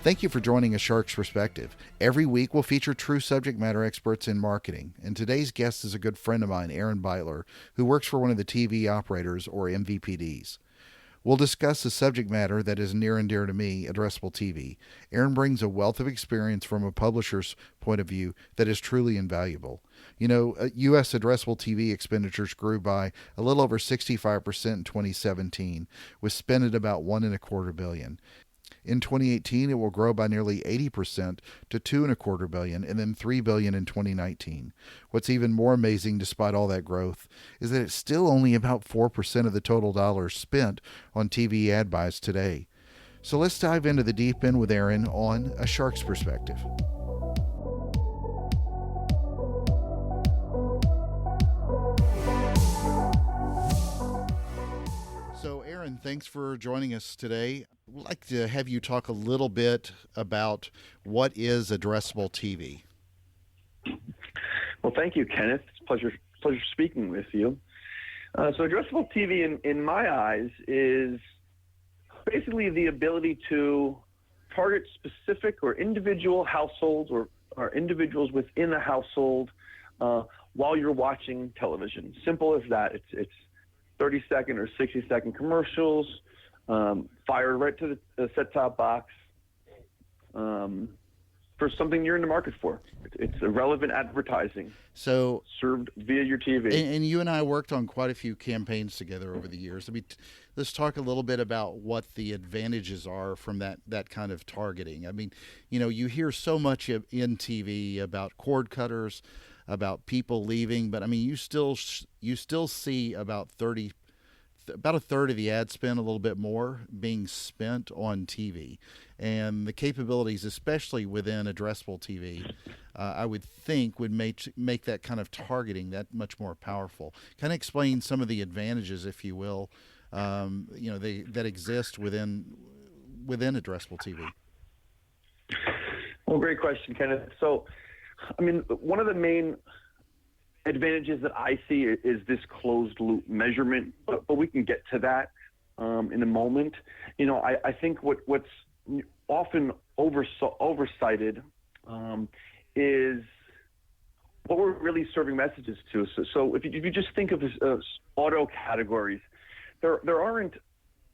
Thank you for joining A Shark's Perspective. Every week we'll feature true subject matter experts in marketing. And today's guest is a good friend of mine, Aaron Beitler, who works for one of the TV operators, or MVPDs. We'll discuss the subject matter that is near and dear to me, addressable TV. Aaron brings a wealth of experience from a publisher's point of view that is truly invaluable. You know, U.S. addressable TV expenditures grew by a little over 65% in 2017, with spend at about $1.25 billion. In 2018, it will grow by nearly 80% to $2.25 billion and then $3 billion in 2019. What's even more amazing, despite all that growth, is that it's still only about 4% of the total dollars spent on TV ad buys today. So let's dive into the deep end with Aaron on A Shark's Perspective. So, Aaron, thanks for joining us today. I'd like to have you talk a little bit about what is addressable TV. Well, thank you, Kenneth. It's a pleasure speaking with you. So addressable TV, in my eyes, is basically the ability to target specific or individual households or individuals within a household while you're watching television. Simple as that. It's 30-second or 60-second commercials, fired right to the set-top box for something you're in the market for. It's irrelevant advertising, so served via your TV. And you and I worked on quite a few campaigns together over the years. Let's talk a little bit about what the advantages are from that kind of targeting. I mean, you know, you hear so much in TV about cord cutters, about people leaving, but I mean, you still see about a third of the ad spend, a little bit more, being spent on TV. And the capabilities, especially within addressable TV, I would think would make that kind of targeting that much more powerful. Kind of explain some of the advantages, if you will, that exist within addressable TV. Well, great question, Kenneth. So, I mean, one of the main advantages that I see is this closed loop measurement, but we can get to that in a moment. You know, I think what's often oversighted is what we're really serving messages to. So if you just think of this, auto categories, there aren't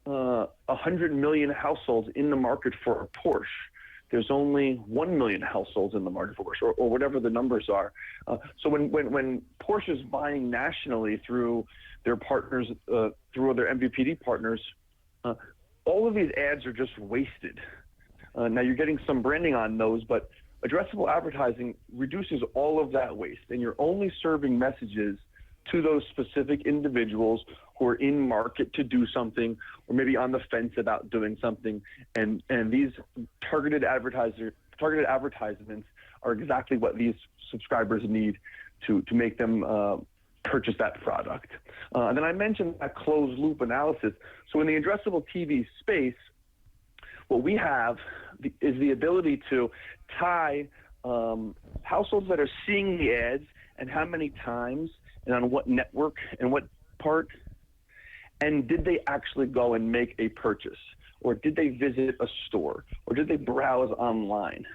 100 million households in the market for a Porsche. There's only 1 million households in the market for Porsche, or whatever the numbers are. So when Porsche is buying nationally through their partners, through other MVPD partners, all of these ads are just wasted. Now you're getting some branding on those, but addressable advertising reduces all of that waste, and you're only serving messages to those specific individuals who are in market to do something, or maybe on the fence about doing something. And these targeted advertisements are exactly what these subscribers need to make them purchase that product. And then I mentioned that closed loop analysis. So in the addressable TV space, what we have is the ability to tie households that are seeing the ads and how many times and on what network and what part, and did they actually go and make a purchase, or did they visit a store, or did they browse online?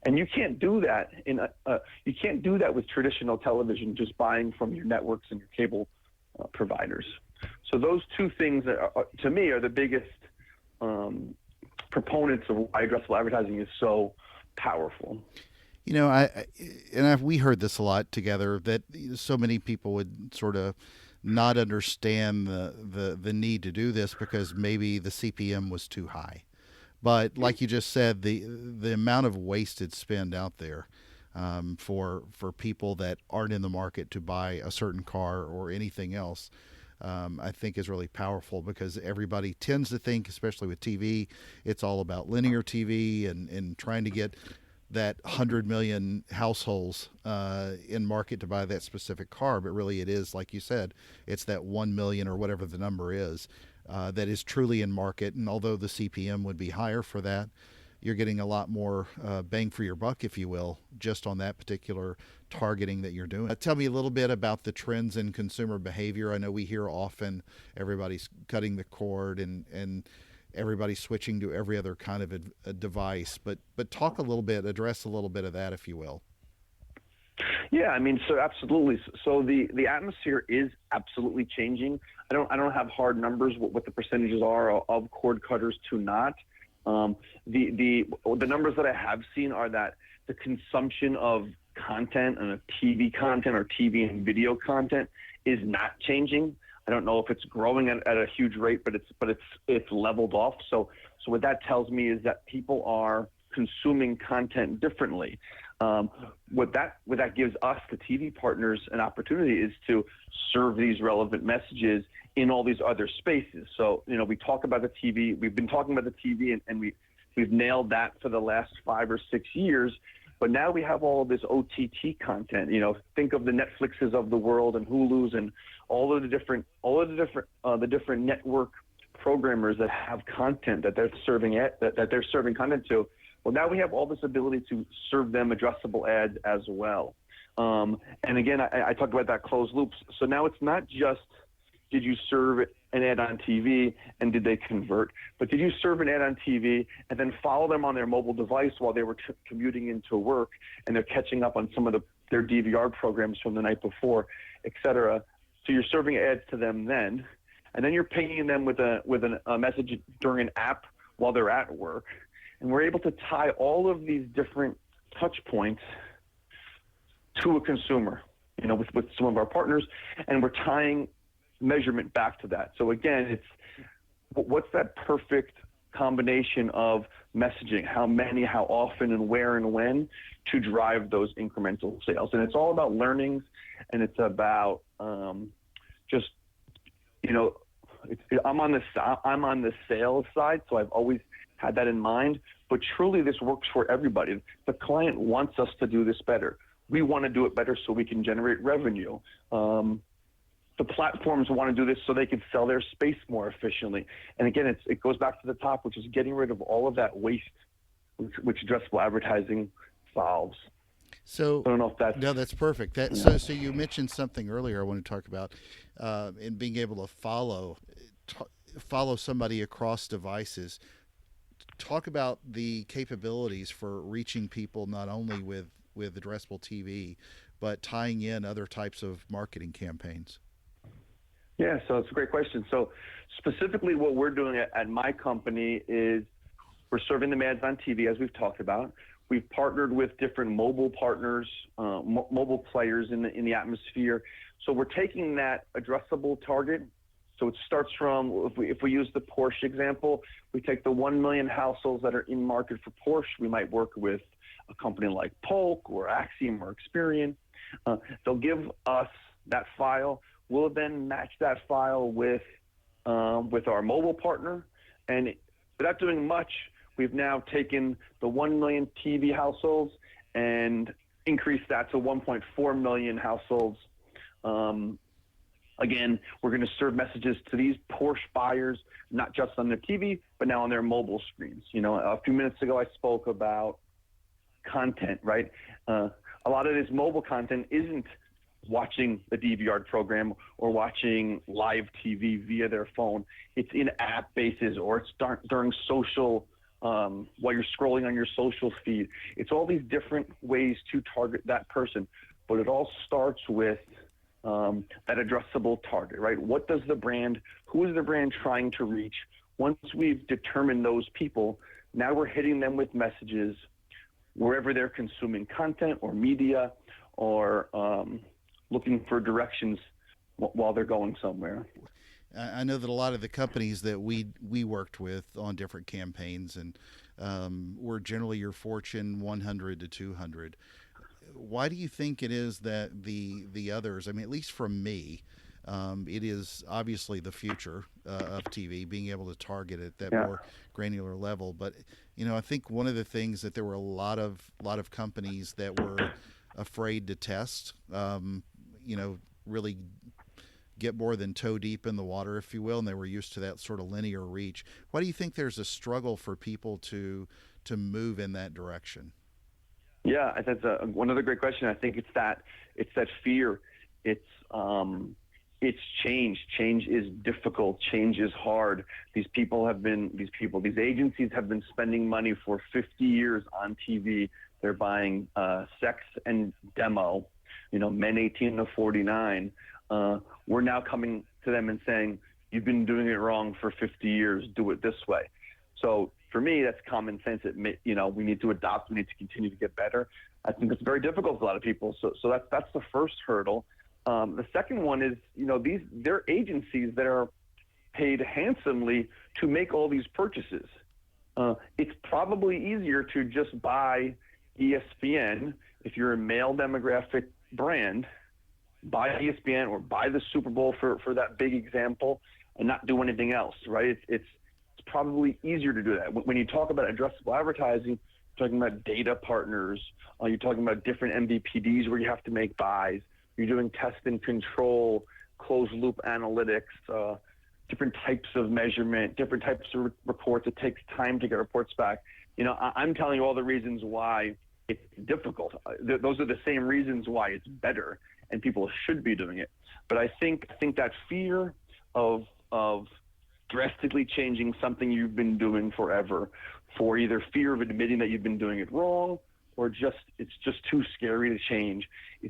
And you can't do that you can't do that with traditional television, just buying from your networks and your cable providers. So those two things to me are the biggest proponents of why addressable advertising is so powerful. You know, we heard this a lot together, that so many people would sort of not understand the need to do this because maybe the CPM was too high. But like you just said, the amount of wasted spend out there for people that aren't in the market to buy a certain car or anything else, I think is really powerful, because everybody tends to think, especially with TV, it's all about linear TV and trying to get that 100 million households in market to buy that specific car. But really it is, like you said, it's that 1 million or whatever the number is that is truly in market. And although the CPM would be higher for that, you're getting a lot more bang for your buck, if you will, just on that particular targeting that you're doing. Tell me a little bit about the trends in consumer behavior. I know we hear often everybody's cutting the cord and everybody switching to every other kind of a device. But talk a little bit, address a little bit of that, if you will. Yeah, I mean, so absolutely. So the atmosphere is absolutely changing. I don't have hard numbers what the percentages are of cord cutters to not. The numbers that I have seen are that the consumption of content and TV content or TV and video content is not changing. I don't know if it's growing at a huge rate, but it's leveled off. So what that tells me is that people are consuming content differently. What that gives us, the TV partners, an opportunity is to serve these relevant messages in all these other spaces. So, we talk about the TV. We've been talking about the TV, and we've nailed that for the last 5 or 6 years. But now we have all of this OTT content. Think of the Netflixes of the world and Hulu's and all of the different network programmers that have content that they're serving content to. Well, now we have all this ability to serve them addressable ads as well. And again, I talked about that closed loop. So now it's not just did you serve an ad on TV and did they convert, but did you serve an ad on TV and then follow them on their mobile device while they were commuting into work and they're catching up on some of their DVR programs from the night before, et cetera. So you're serving ads to them then, and then you're pinging them with a message during an app while they're at work. And we're able to tie all of these different touch points to a consumer, with some of our partners, and we're tying measurement back to that. So again, it's what's that perfect combination of messaging, how many, how often, and where and when to drive those incremental sales. And it's all about learnings, and it's about just, I'm on the sales side, so I've always had that in mind, but truly this works for everybody. The client wants us to do this better. We want to do it better so we can generate revenue. The platforms want to do this so they can sell their space more efficiently. And again, it goes back to the top, which is getting rid of all of that waste, which addressable advertising solves. So I don't know if that's... No, that's perfect. So you mentioned something earlier I want to talk about in being able to follow somebody across devices. Talk about the capabilities for reaching people not only with addressable TV, but tying in other types of marketing campaigns. Yeah, so it's a great question. So specifically what we're doing at my company is we're serving them ads on TV, as we've talked about. We've partnered with different mobile partners, mobile players in the atmosphere. So we're taking that addressable target. So it starts from, if we use the Porsche example, we take the 1 million households that are in market for Porsche. We might work with a company like Polk or Axiom or Experian. They'll give us that file. We'll then match that file with our mobile partner. And without doing much, we've now taken the 1 million TV households and increased that to 1.4 million households. Again, we're going to serve messages to these Porsche buyers, not just on their TV, but now on their mobile screens. A few minutes ago, I spoke about content, right? A lot of this mobile content isn't watching the DVR program or watching live TV via their phone. It's in app bases, or it's during social, while you're scrolling on your social feed. It's all these different ways to target that person, but it all starts with that addressable target, right? Who is the brand trying to reach? Once we've determined those people, now we're hitting them with messages wherever they're consuming content or media or looking for directions while they're going somewhere. I know that a lot of the companies that we worked with on different campaigns and were generally your Fortune 100 to 200. Why do you think it is that the others, I mean, at least from me, it is obviously the future of TV, being able to target at that more granular level. But, I think one of the things that there were a lot of companies that were afraid to test, really get more than toe deep in the water, if you will, and they were used to that sort of linear reach. Why do you think there's a struggle for people to move in that direction? Yeah, that's another great question. I think it's that fear. It's it's change. Change is difficult. Change is hard. These agencies have been spending money for 50 years on TV. They're buying sex and demo, men 18 to 49. We're now coming to them and saying, you've been doing it wrong for 50 years. Do it this way. So for me, that's common sense. We need to adopt. We need to continue to get better. I think it's very difficult for a lot of people. So that's the first hurdle. The second one is, they're agencies that are paid handsomely to make all these purchases. It's probably easier to just buy ESPN if you're a male demographic brand, buy ESPN or buy the Super Bowl for that big example and not do anything else, right? It's probably easier to do that. When you talk about addressable advertising, you're talking about data partners, you're talking about different MVPDs where you have to make buys. You're doing test and control, closed loop analytics, different types of measurement, different types of reports. It takes time to get reports back. I'm telling you all the reasons why it's difficult. Those are the same reasons why it's better and people should be doing it. But I think that fear of drastically changing something you've been doing forever, for either fear of admitting that you've been doing it wrong or it's just too scary to change,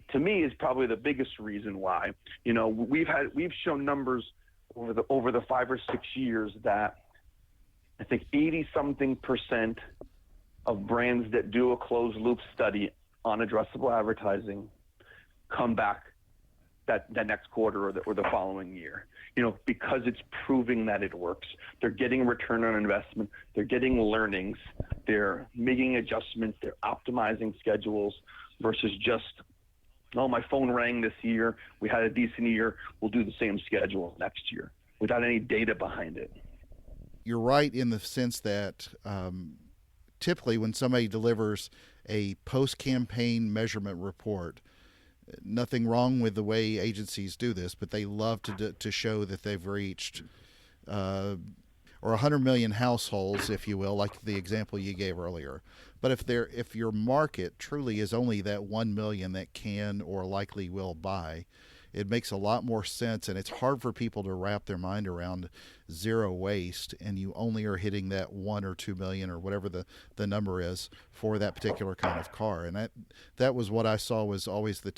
to me is probably the biggest reason why. We've shown numbers over the 5 or 6 years that I think 80-something% of brands that do a closed loop study on addressable advertising come back that next quarter or the following year, because it's proving that it works. They're getting return on investment. They're getting learnings. They're making adjustments. They're optimizing schedules versus just, my phone rang this year. We had a decent year. We'll do the same schedule next year without any data behind it. You're right in the sense that typically when somebody delivers a post-campaign measurement report, nothing wrong with the way agencies do this, but they love to show that they've reached or 100 million households, if you will, like the example you gave earlier. But if your market truly is only that 1 million that can or likely will buy, it makes a lot more sense, and it's hard for people to wrap their mind around zero waste, and you only are hitting that 1 or 2 million or whatever the number is for that particular kind of car. And that was what I saw was always the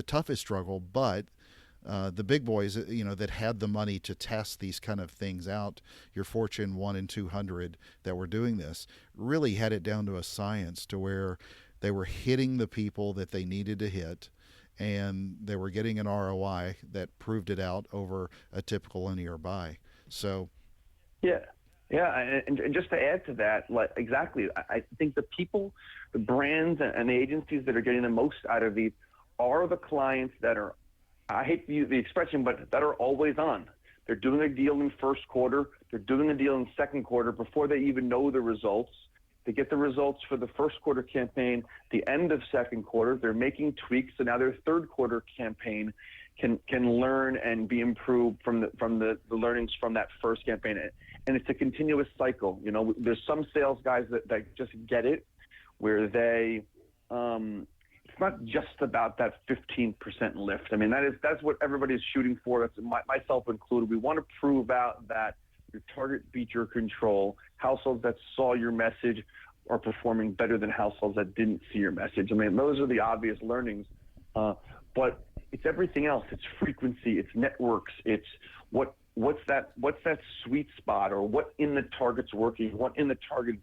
toughest struggle. But the big boys, that had the money to test these kind of things out, your Fortune 1 and 200 that were doing this, really had it down to a science to where they were hitting the people that they needed to hit, and they were getting an ROI that proved it out over a typical linear buy. So, yeah, and just to add to that, exactly, I think the people, the brands, and the agencies that are getting the most out of these are the clients that are, I hate to use the expression, but that are always on. They're doing a deal in first quarter. They're doing a deal in second quarter before they even know the results. They get the results for the first quarter campaign, the end of second quarter. They're making tweaks, so now their third quarter campaign can learn and be improved from the learnings from that first campaign. And it's a continuous cycle. There's some sales guys that just get it, where they it's not just about that 15% lift. I mean, that's what everybody's shooting for. That's myself included. We want to prove out that your target beat your control. Households that saw your message are performing better than households that didn't see your message. I mean, those are the obvious learnings, but it's everything else. It's frequency, it's networks, it's what's that sweet spot, or what in the target's working, what in the target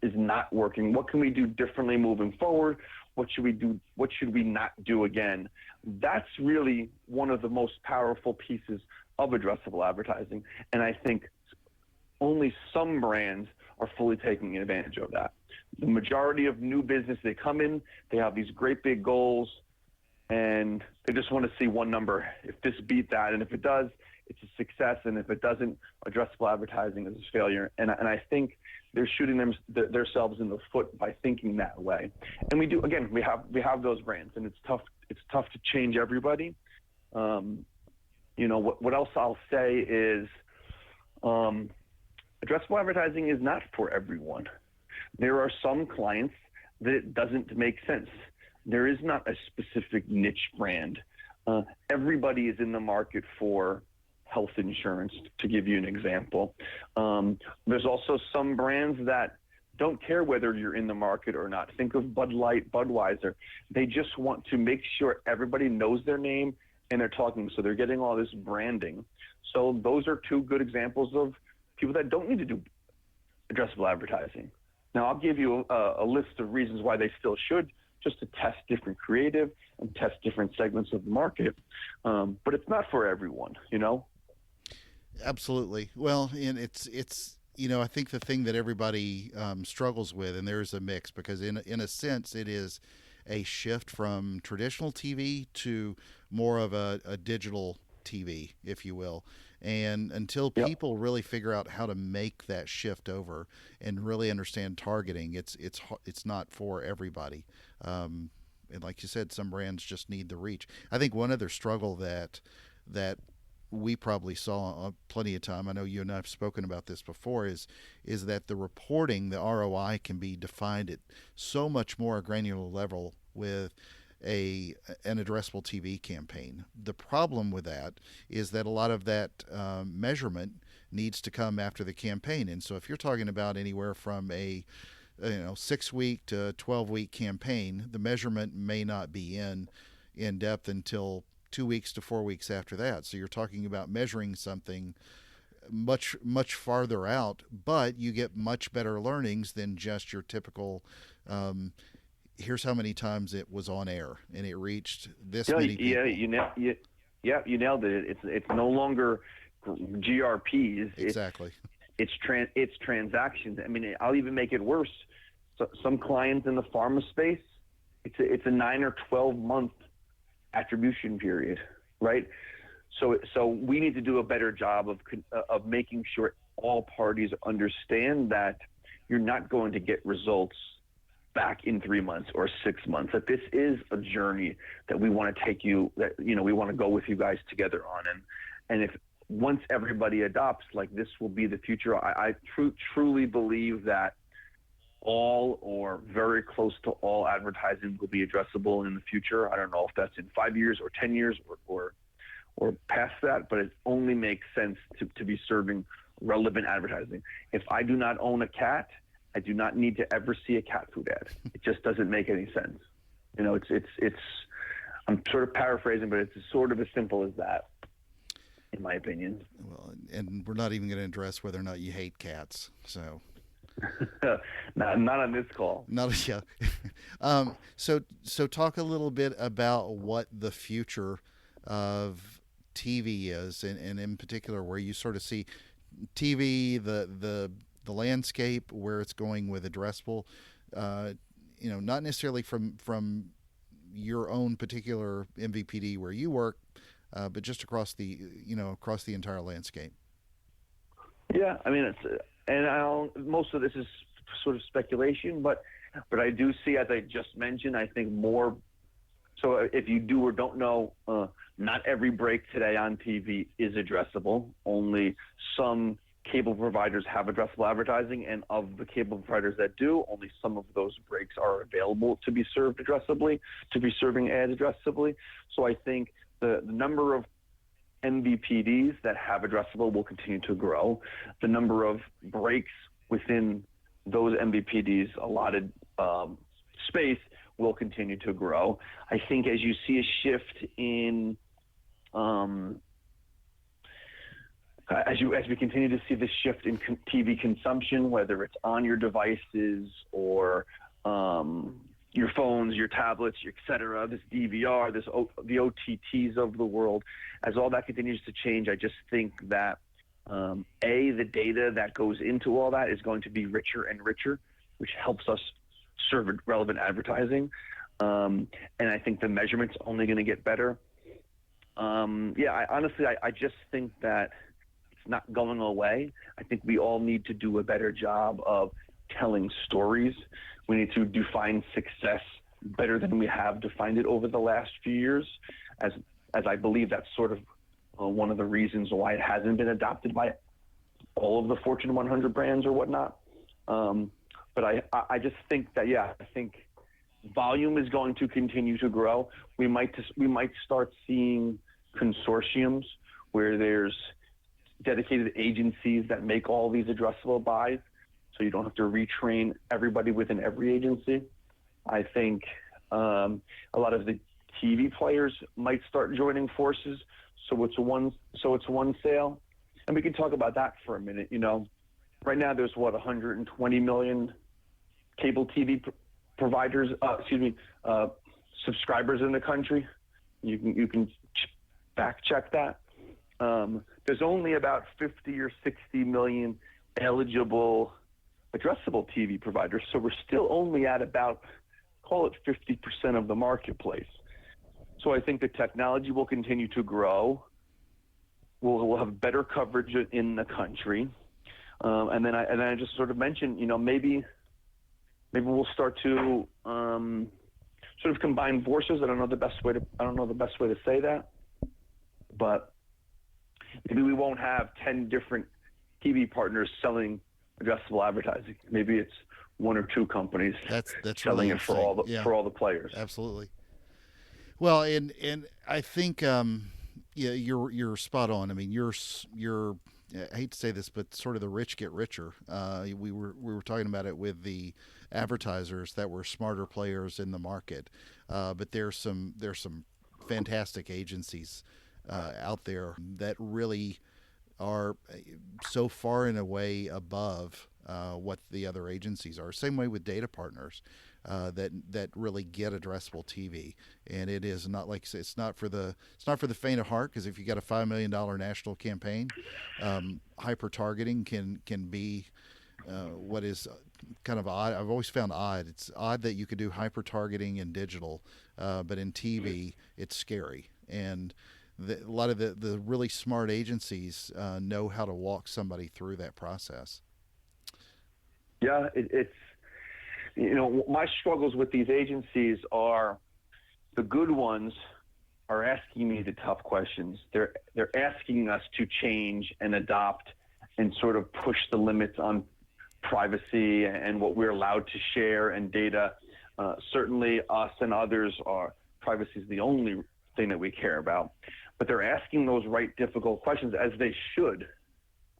is not working. What can we do differently moving forward? What should we do? What should we not do again? That's really one of the most powerful pieces of addressable advertising, and I think only some brands are fully taking advantage of that. The majority of new business, they come in, they have these great big goals, and they just want to see one number. If this beat that, and if it does, it's a success, and if it doesn't, addressable advertising is a failure. And I think they're shooting themselves in the foot by thinking that way. And we do, again, we have those brands, and it's tough to change everybody. What else I'll say is, addressable advertising is not for everyone. There are some clients that it doesn't make sense. There is not a specific niche brand. Everybody is in the market for health insurance, to give you an example. There's also some brands that don't care whether you're in the market or not. Think of Bud Light, Budweiser. They just want to make sure everybody knows their name and they're talking, so they're getting all this branding. So those are two good examples of people that don't need to do addressable advertising. Now, I'll give you a list of reasons why they still should, just to test different creative and test different segments of the market. But it's not for everyone, Absolutely. Well, and it's I think the thing that everybody struggles with, and there's a mix, because in a sense it is a shift from traditional TV to more of a digital TV, if you will. And until Yep. people really figure out how to make that shift over and really understand targeting, it's not for everybody. And like you said, some brands just need the reach. I think one other struggle that we probably saw plenty of time, I know you and I have spoken about this before, is that the reporting, the ROI, can be defined at so much more granular level with an addressable TV campaign. The problem with that is that a lot of that measurement needs to come after the campaign. And so if you're talking about anywhere from a 6-week to 12-week campaign, the measurement may not be in depth until 2 weeks to 4 weeks after that. So you're talking about measuring something much farther out, but you get much better learnings than just your typical here's how many times it was on air and it reached this many people. You nailed it. It's no longer GRPs. Exactly. It's transactions. I mean, I'll even make it worse. So some clients in the pharma space, it's a 9 or 12 month attribution period, right? So we need to do a better job of making sure all parties understand that you're not going to get results back in 3 months or 6 months, that this is a journey that we want to take you, that, we want to go with you guys together on. And if once everybody adopts, like, this will be the future, I truly believe that all or very close to all advertising will be addressable in the future. I don't know if that's in 5 years or 10 years or past that, but it only makes sense to be serving relevant advertising. If I do not own a cat, I do not need to ever see a cat food ad. It just doesn't make any sense. It's I'm sort of paraphrasing, but it's sort of as simple as that, in my opinion. Well, and we're not even going to address whether or not you hate cats. So not on this call. Not yeah. So talk a little bit about what the future of TV is, and in particular where you sort of see TV, the landscape, where it's going with addressable. Not necessarily from your own particular MVPD where you work, but just across the entire landscape. Yeah, I mean, most of this is sort of speculation, but I do see, as I just mentioned, I think more. So if you do or don't know, not every break today on TV is addressable. Only some cable providers have addressable advertising, and of the cable providers that do, only some of those breaks are available to be served addressably, to be serving ads addressably. So I think the number of MVPDs that have addressable will continue to grow. The number of breaks within those MVPDs allotted space will continue to grow. I think as you see a shift in as we continue to see this shift in TV consumption, whether it's on your devices or your phones, your tablets, et cetera, this DVR, the OTTs of the world, as all that continues to change, I just think that the data that goes into all that is going to be richer and richer, which helps us serve relevant advertising. And I think the measurement's only going to get better. I just think that it's not going away. I think we all need to do a better job of telling stories. We need to define success better than we have defined it over the last few years, as I believe that's sort of one of the reasons why it hasn't been adopted by all of the Fortune 100 brands or whatnot. But I just think that, I think volume is going to continue to grow. We might start seeing consortiums where there's dedicated agencies that make all these addressable buys, so you don't have to retrain everybody within every agency. I think a lot of the TV players might start joining forces, so it's one sale, and we can talk about that for a minute. Right now there's 120 million cable TV providers, subscribers in the country. You can fact check that. There's only about 50 or 60 million eligible addressable TV providers, so we're still only at about, call it 50% of the marketplace. So I think the technology will continue to grow. We'll have better coverage in the country, and then I just sort of mentioned, maybe we'll start to sort of combine forces. I don't know the best way to say that, but maybe we won't have 10 different TV partners selling addressable advertising. Maybe it's one or two companies that's selling really it for all the players. Absolutely. Well, and I think you're spot on. I mean, you're I hate to say this, but sort of the rich get richer. We were talking about it with the advertisers that were smarter players in the market, but there's some fantastic agencies out there that really are so far and away above what the other agencies are. Same way with data partners that really get addressable TV, and it is not like it's not for the faint of heart, because if you got a $5 million national campaign, hyper targeting can be what is kind of odd. I've always found odd. It's odd that you could do hyper targeting in digital, but in TV it's scary. And a lot of the really smart agencies know how to walk somebody through that process. Yeah, it's my struggles with these agencies are the good ones are asking me the tough questions. They're asking us to change and adopt and sort of push the limits on privacy and what we're allowed to share and data. Certainly us and others privacy is the only thing that we care about, but they're asking those right difficult questions, as they should.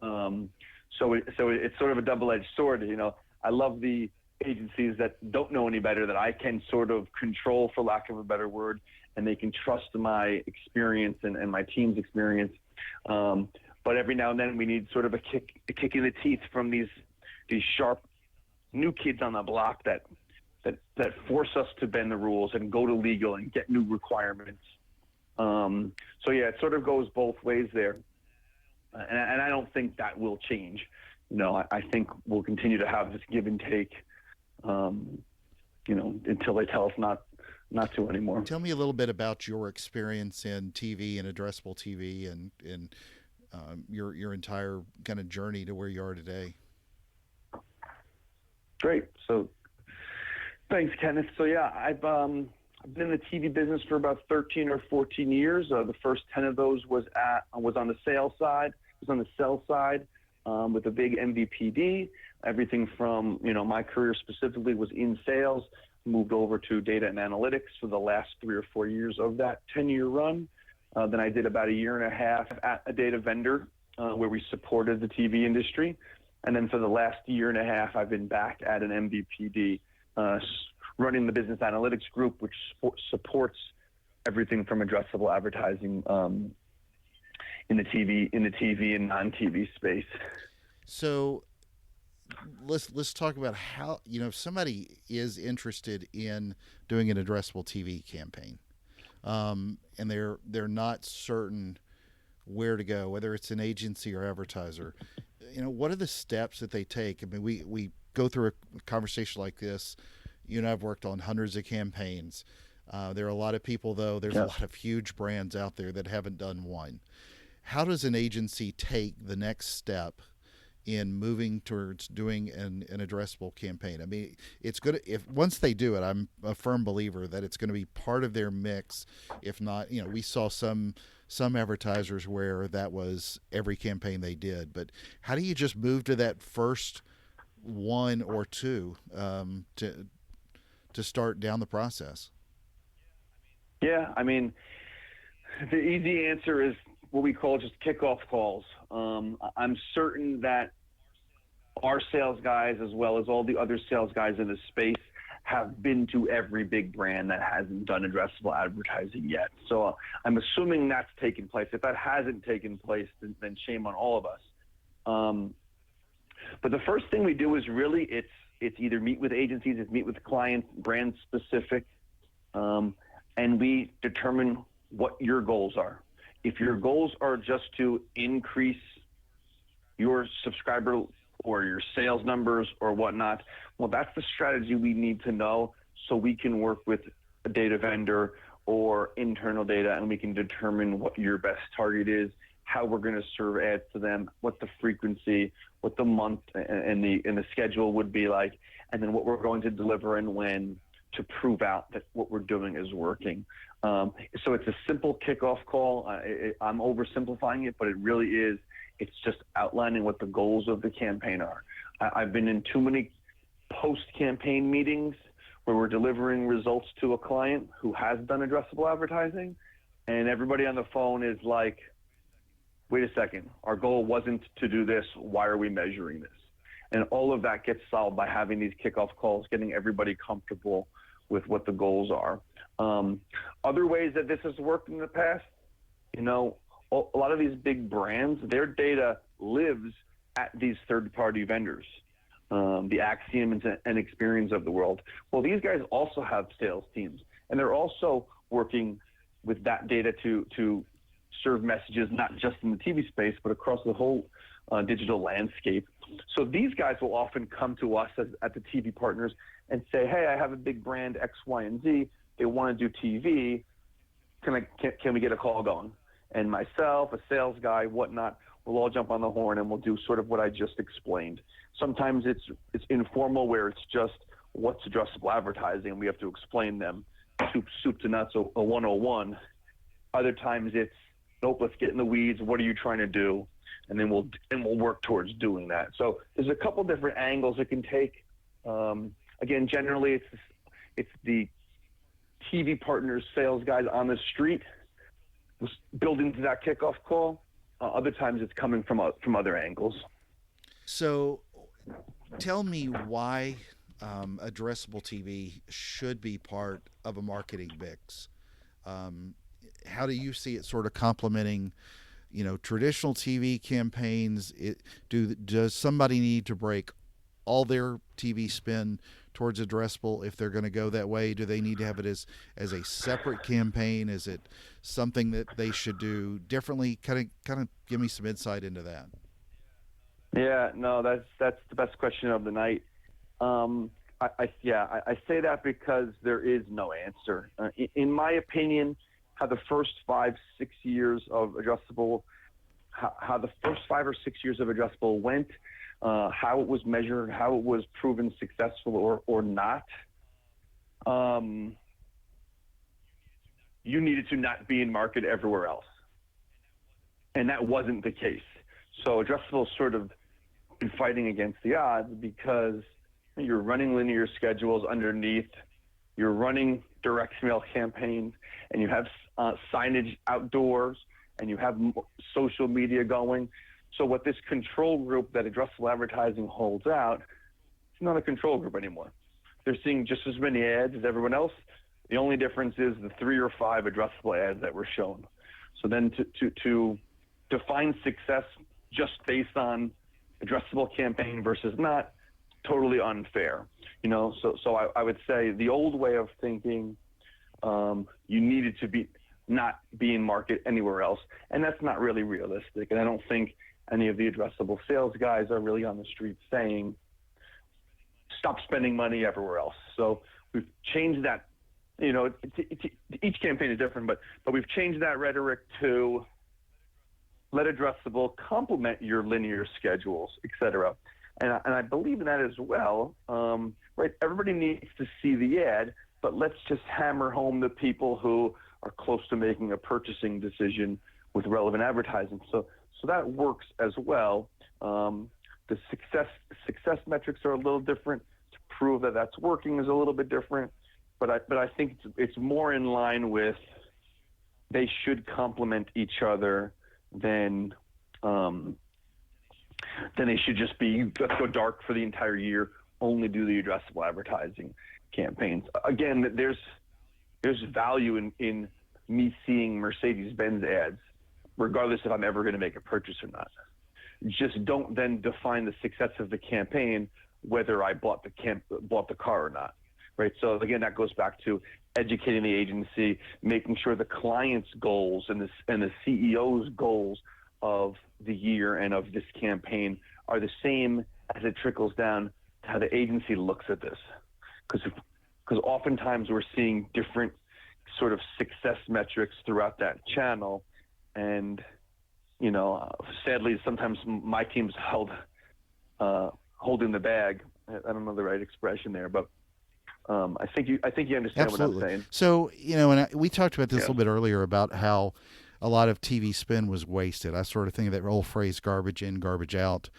So it's sort of a double-edged sword. I love the agencies that don't know any better, that I can sort of control, for lack of a better word, and they can trust my experience and my team's experience. But every now and then we need sort of a kick in the teeth from these sharp new kids on the block that force us to bend the rules and go to legal and get new requirements. So yeah, it sort of goes both ways there, and I don't think that will change. I think we'll continue to have this give and take, until they tell us not to anymore. Tell me a little bit about your experience in TV and addressable TV, and your entire kind of journey to where you are today. Great. So thanks, Kenneth. So yeah, I've been in the TV business for about 13 or 14 years. The first 10 of those was on the sales side. Was on the sell side with a big MVPD. Everything from my career specifically was in sales. Moved over to data and analytics for the last 3 or 4 years of that 10-year run. Then I did about a year and a half at a data vendor where we supported the TV industry. And then for the last year and a half, I've been back at an MVPD running the business analytics group, which supports everything from addressable advertising in the TV and non-TV space. So let's talk about how, if somebody is interested in doing an addressable TV campaign, and they're not certain where to go, whether it's an agency or advertiser, what are the steps that they take? I mean, we go through a conversation like this. I've worked on hundreds of campaigns. There are a lot of people, though. There's a lot of huge brands out there that haven't done one. How does an agency take the next step in moving towards doing an addressable campaign? I mean, it's good if once they do it, I'm a firm believer that it's going to be part of their mix. If not, we saw some advertisers where that was every campaign they did. But how do you just move to that first one or two to start down the process? Yeah, I mean, the easy answer is what we call just kickoff calls. I'm certain that our sales guys, as well as all the other sales guys in the space, have been to every big brand that hasn't done addressable advertising yet. So I'm assuming that's taken place. If that hasn't taken place, then shame on all of us. But the first thing we do is really it's either meet with agencies, it's meet with clients, brand specific, and we determine what your goals are. If your goals are just to increase your subscriber or your sales numbers or whatnot, well, that's the strategy we need to know so we can work with a data vendor or internal data, and we can determine what your best target is, how we're going to serve ads to them, what the frequency, what the month and the schedule would be like, and then what we're going to deliver and when, to prove out that what we're doing is working. So it's a simple kickoff call. I'm oversimplifying it, but it really is. It's just outlining what the goals of the campaign are. I've been in too many post-campaign meetings where we're delivering results to a client who has done addressable advertising, and everybody on the phone is like, wait a second, our goal wasn't to do this. Why are we measuring this? And all of that gets solved by having these kickoff calls, getting everybody comfortable with what the goals are. Other ways that this has worked in the past, a lot of these big brands, their data lives at these third-party vendors, the Acxiom and Experience of the world. Well, these guys also have sales teams, and they're also working with that data to serve messages, not just in the TV space, but across the whole digital landscape. So these guys will often come to us at the TV partners and say, hey, I have a big brand X, Y, and Z. They want to do TV. Can we get a call going? And myself, a sales guy, whatnot, we'll all jump on the horn and we'll do sort of what I just explained. Sometimes it's informal, where it's just what's addressable advertising, and we have to explain them soup to nuts, a 101. Other times it's, nope, let's get in the weeds. What are you trying to do? And then we'll work towards doing that. So there's a couple different angles it can take. Again, generally it's the TV partners, sales guys on the street building to that kickoff call. Other times it's coming from other angles. So tell me why addressable TV should be part of a marketing mix. How do you see it sort of complementing, traditional TV campaigns? Does somebody need to break all their TV spend towards addressable if they're going to go that way? Do they need to have it as a separate campaign? Is it something that they should do differently? Kind of give me some insight into that. Yeah, no, that's the best question of the night. I say that because there is no answer. In my opinion, how the first 5-6 years of addressable, how the first 5 or 6 years of addressable went, how it was measured, how it was proven successful or not. You needed to not be in market everywhere else, and that wasn't the case. So addressable sort of been fighting against the odds because you're running linear schedules underneath, you're running direct mail campaigns, and you have signage outdoors, and you have social media going. So what this control group that addressable advertising holds out, it's not a control group anymore. They're seeing just as many ads as everyone else. The only difference is the 3 or 5 addressable ads that were shown. So then to define success just based on addressable campaign versus not, totally unfair. So I would say the old way of thinking, you needed to not be in market anywhere else, and that's not really realistic. And I don't think any of the addressable sales guys are really on the street saying, stop spending money everywhere else. So we've changed that. Each campaign is different, but we've changed that rhetoric to let addressable complement your linear schedules, et cetera. And I believe in that as well. Right? Everybody needs to see the ad, but let's just hammer home the people who are close to making a purchasing decision with relevant advertising. So that works as well. The success metrics are a little different. To prove that that's working is a little bit different. but I think it's more in line with they should complement each other than they should just be, let's go dark for the entire year, only do the addressable advertising campaigns. Again, there's value in me seeing Mercedes-Benz ads, regardless if I'm ever going to make a purchase or not. Just don't then define the success of the campaign whether I bought the car or not, right? So again, that goes back to educating the agency, making sure the client's goals and the CEO's goals of the year and of this campaign are the same as it trickles down to how the agency looks at this. Because oftentimes we're seeing different sort of success metrics throughout that channel, and sadly, sometimes my team's holding the bag. I don't know the right expression there, but I think you understand Absolutely. what I'm saying. So, and we talked about this a little bit earlier about how a lot of TV spend was wasted. I sort of think of that old phrase, garbage in, garbage out.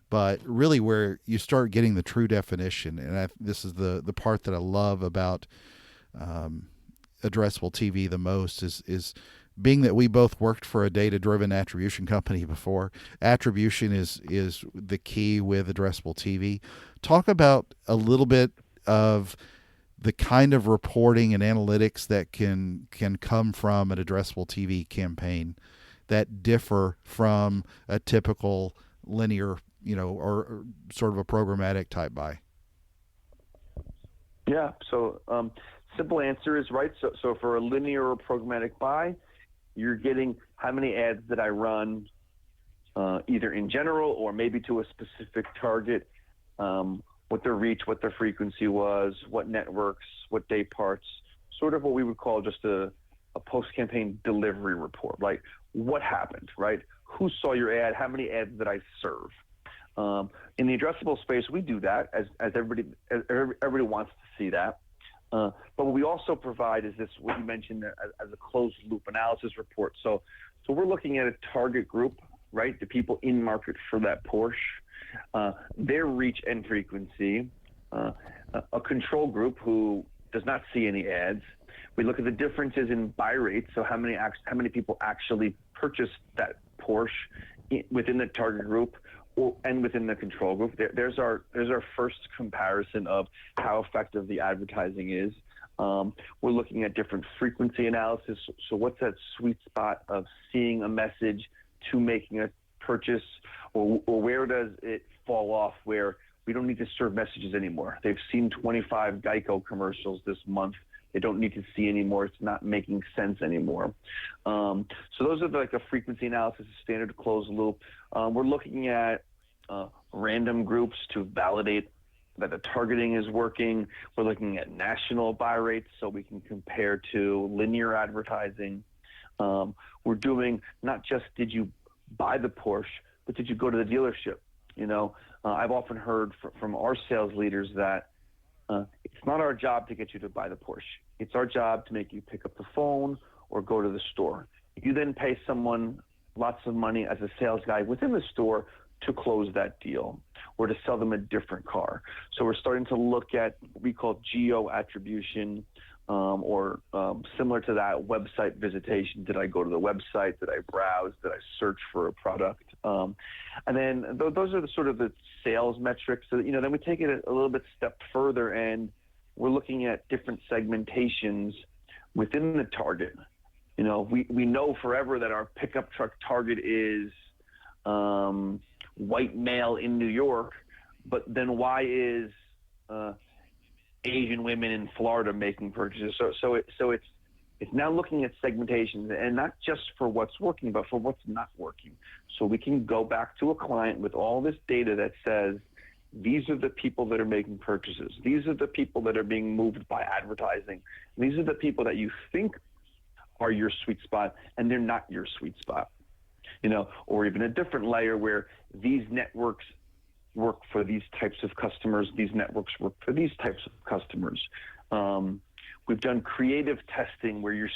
But really where you start getting the true definition, and this is the part that I love about addressable TV the most, is being that we both worked for a data-driven attribution company before. Attribution is the key with addressable TV. Talk about a little bit of the kind of reporting and analytics that can come from an addressable TV campaign that differ from a typical linear, or sort of a programmatic type buy. Yeah. So simple answer is right. So for a linear or programmatic buy, you're getting how many ads did I run, either in general or maybe to a specific target, what their reach, what their frequency was, what networks, what day parts, sort of what we would call just a post-campaign delivery report. Like, what happened, right? Who saw your ad? How many ads did I serve? In the addressable space, we do that as everybody wants to see that. But what we also provide is this, what you mentioned as a closed loop analysis report. So we're looking at a target group, right? The people in market for that Porsche, their reach and frequency, a control group who does not see any ads. We look at the differences in buy rates. So how many people actually purchased that Porsche within the target group and within the control group. There's our first comparison of how effective the advertising is. We're looking at different frequency analysis. So what's that sweet spot of seeing a message to making a purchase, or where does it fall off where we don't need to serve messages anymore? They've seen 25 Geico commercials this month. They don't need to see anymore. It's not making sense anymore. So those are like a frequency analysis, standard closed loop. We're looking at random groups to validate that the targeting is working. We're looking at national buy rates so we can compare to linear advertising. We're doing not just did you buy the Porsche, but did you go to the dealership? I've often heard from our sales leaders that it's not our job to get you to buy the Porsche. It's our job to make you pick up the phone or go to the store. You then pay someone lots of money as a sales guy within the store to close that deal or to sell them a different car. So we're starting to look at what we call geo attribution, or similar to that, website visitation. Did I go to the website? Did I browse? Did I search for a product? And then those are the sort of the sales metrics. So, then we take it a little bit step further, and we're looking at different segmentations within the target. We know forever that our pickup truck target is white male in New York, but then why is Asian women in Florida making purchases? So it's now looking at segmentation, and not just for what's working, but for what's not working. So we can go back to a client with all this data that says, these are the people that are making purchases. These are the people that are being moved by advertising. These are the people that you think are your sweet spot, and they're not your sweet spot. Or even a different layer where these networks work for these types of customers. These networks work for these types of customers. We've done creative testing where you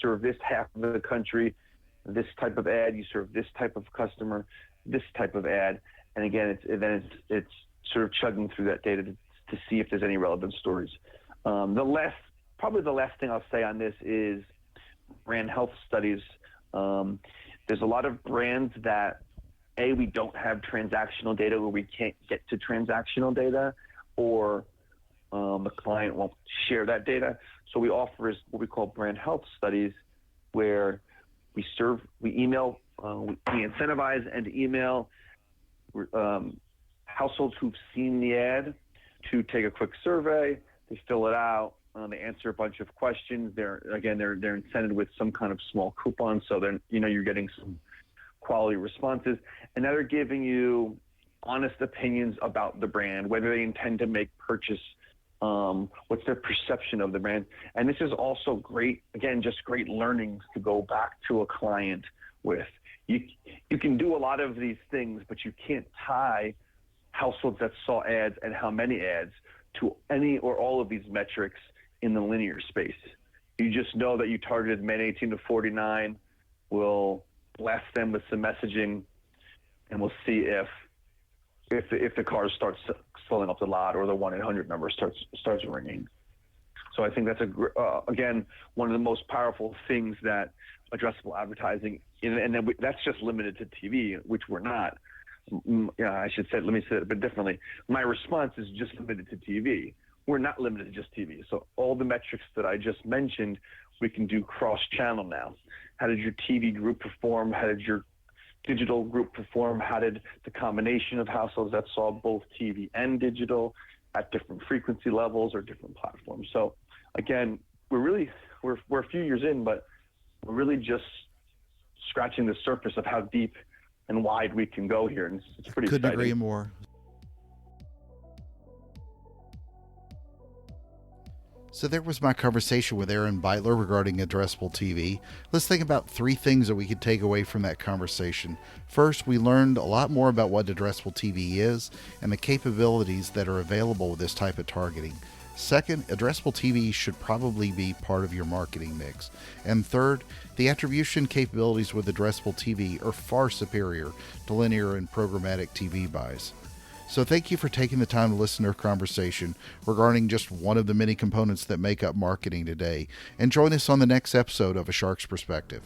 serve this half of the country, this type of ad. You serve this type of customer, this type of ad. And again, it's sort of chugging through that data to see if there's any relevant stories. The last probably the last thing I'll say on this is brand health studies. There's a lot of brands that, we don't have transactional data, or we can't get to transactional data, or the client won't share that data. So we offer is what we call brand health studies, where we email, we incentivize and email households who've seen the ad to take a quick survey. They fill it out. They answer a bunch of questions. They're incented with some kind of small coupon, so then you're getting some quality responses, and now they're giving you honest opinions about the brand, whether they intend to make purchase, what's their perception of the brand. And this is also great, again, just great learnings to go back to a client with. You can do a lot of these things, but you can't tie households that saw ads and how many ads to any or all of these metrics in the linear space. You just know that you targeted men 18 to 49, will blast them with some messaging, and we'll see if the cars start slowing up the lot, or the 1-800 number starts ringing. So I think that's again, one of the most powerful things that addressable advertising, and then that's just limited to TV, which we're not. Let me say it a bit differently. My response is just limited to TV. We're not limited to just TV. So all the metrics that I just mentioned, we can do cross-channel now. How did your TV group perform? How did your digital group perform? How did the combination of households that saw both TV and digital at different frequency levels or different platforms? So again, we're a few years in, but we're really just scratching the surface of how deep and wide we can go here, and it's pretty Couldn't exciting. agree more. So there was my conversation with Aaron Beitler regarding addressable TV. Let's think about 3 things that we could take away from that conversation. First, we learned a lot more about what addressable TV is and the capabilities that are available with this type of targeting. Second, addressable TV should probably be part of your marketing mix. And third, the attribution capabilities with addressable TV are far superior to linear and programmatic TV buys. So thank you for taking the time to listen to our conversation regarding just one of the many components that make up marketing today. And join us on the next episode of A Shark's Perspective.